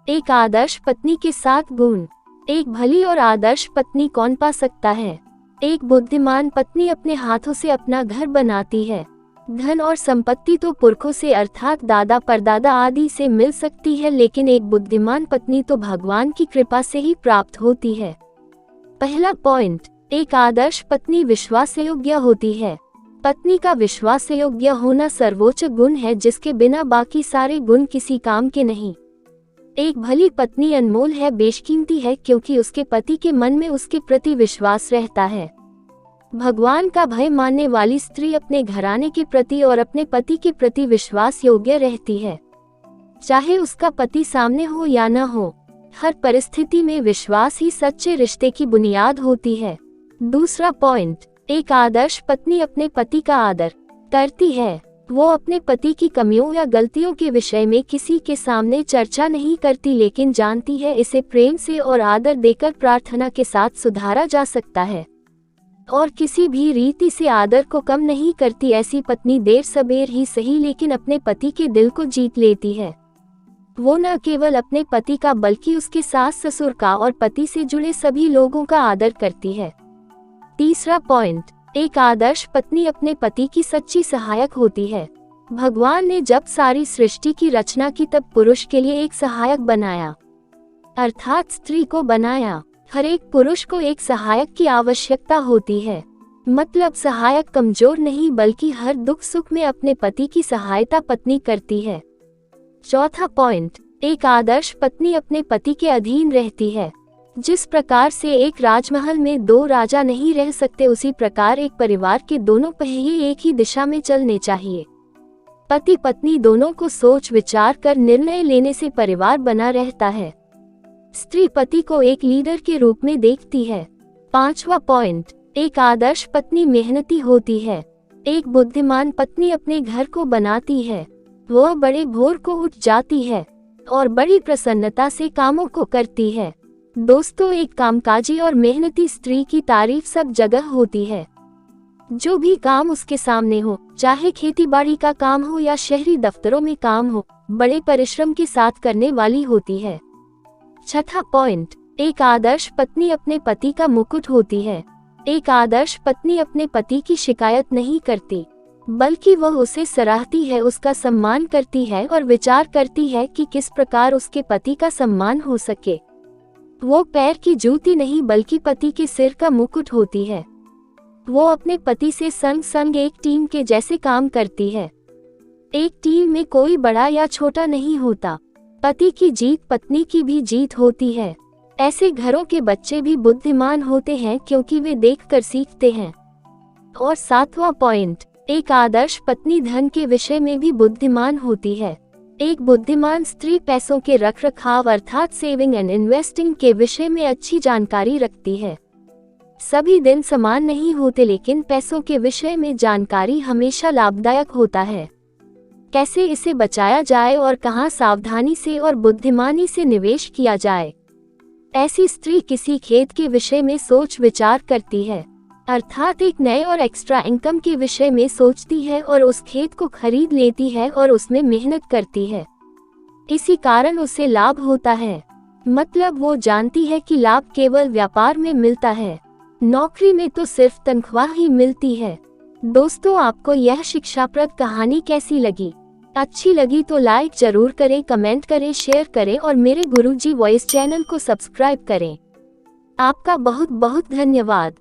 एक आदर्श पत्नी के 7 गुण। एक भली और आदर्श पत्नी कौन पा सकता है? एक बुद्धिमान पत्नी अपने हाथों से अपना घर बनाती है। धन और संपत्ति तो पुरखों से अर्थात दादा परदादा आदि से मिल सकती है, लेकिन एक बुद्धिमान पत्नी तो भगवान की कृपा से ही प्राप्त होती है। पहला पॉइंट, एक आदर्श पत्नी विश्वासयोग्य होती है। पत्नी का विश्वासयोग्य होना सर्वोच्च गुण है, जिसके बिना बाकी सारे गुण किसी काम के नहीं। एक भली पत्नी अनमोल है, बेशकीमती है, क्योंकि उसके पति के मन में उसके प्रति विश्वास रहता है। भगवान का भय मानने वाली स्त्री अपने घराने के प्रति और अपने पति के प्रति विश्वास योग्य रहती है। चाहे उसका पति सामने हो या न हो, हर परिस्थिति में विश्वास ही सच्चे रिश्ते की बुनियाद होती है। दूसरा पॉइंट, एक आदर्श पत्नी अपने पति का आदर करती है। वो अपने पति की कमियों या गलतियों के विषय में किसी के सामने चर्चा नहीं करती, लेकिन जानती है इसे प्रेम से और आदर देकर प्रार्थना के साथ सुधारा जा सकता है, और किसी भी रीति से आदर को कम नहीं करती। ऐसी पत्नी देर सबेर ही सही, लेकिन अपने पति के दिल को जीत लेती है। वो न केवल अपने पति का बल्कि उसके सास ससुर का और पति से जुड़े सभी लोगों का आदर करती है। तीसरा पॉइंट, एक आदर्श पत्नी अपने पति की सच्ची सहायक होती है। भगवान ने जब सारी सृष्टि की रचना की तब पुरुष के लिए एक सहायक बनाया, अर्थात स्त्री को बनाया। हर एक पुरुष को एक सहायक की आवश्यकता होती है। मतलब सहायक कमजोर नहीं, बल्कि हर दुख सुख में अपने पति की सहायता पत्नी करती है। चौथा पॉइंट, एक आदर्श पत्नी अपने पति के अधीन रहती है। जिस प्रकार से एक राजमहल में 2 राजा नहीं रह सकते, उसी प्रकार एक परिवार के दोनों पहिए एक ही दिशा में चलने चाहिए। पति पत्नी दोनों को सोच विचार कर निर्णय लेने से परिवार बना रहता है। स्त्री पति को एक लीडर के रूप में देखती है। पांचवा पॉइंट, एक आदर्श पत्नी मेहनती होती है। एक बुद्धिमान पत्नी अपने घर को बनाती है। वह बड़े भोर को उठ जाती है और बड़ी प्रसन्नता से कामों को करती है। दोस्तों, एक कामकाजी और मेहनती स्त्री की तारीफ सब जगह होती है। जो भी काम उसके सामने हो, चाहे खेती बाड़ी का काम हो या शहरी दफ्तरों में काम हो, बड़े परिश्रम के साथ करने वाली होती है। छठा पॉइंट, एक आदर्श पत्नी अपने पति का मुकुट होती है। एक आदर्श पत्नी अपने पति की शिकायत नहीं करती, बल्कि वह उसे सराहती है, उसका सम्मान करती है और विचार करती है कि किस प्रकार उसके पति का सम्मान हो सके। वो पैर की जूती नहीं, बल्कि पति के सिर का मुकुट होती है। वो अपने पति से संग संग एक टीम के जैसे काम करती है। एक टीम में कोई बड़ा या छोटा नहीं होता। पति की जीत पत्नी की भी जीत होती है। ऐसे घरों के बच्चे भी बुद्धिमान होते हैं, क्योंकि वे देखकर सीखते हैं। और सातवां पॉइंट, एक आदर्श पत्नी धन के विषय में भी बुद्धिमान होती है। एक बुद्धिमान स्त्री पैसों के रखरखाव अर्थात सेविंग एंड इन्वेस्टिंग के विषय में अच्छी जानकारी रखती है। सभी दिन समान नहीं होते, लेकिन पैसों के विषय में जानकारी हमेशा लाभदायक होता है। कैसे इसे बचाया जाए और कहां सावधानी से और बुद्धिमानी से निवेश किया जाए। ऐसी स्त्री किसी खेत के विषय में सोच विचार करती है, अर्थात एक नए और एक्स्ट्रा इनकम के विषय में सोचती है और उस खेत को खरीद लेती है और उसमें मेहनत करती है। इसी कारण उसे लाभ होता है। मतलब वो जानती है कि लाभ केवल व्यापार में मिलता है, नौकरी में तो सिर्फ तनख्वाह ही मिलती है। दोस्तों, आपको यह शिक्षाप्रद कहानी कैसी लगी? अच्छी लगी तो लाइक जरूर करें, कमेंट करें, शेयर करें और मेरे गुरुजी वॉइस चैनल को सब्सक्राइब करें। आपका बहुत बहुत धन्यवाद।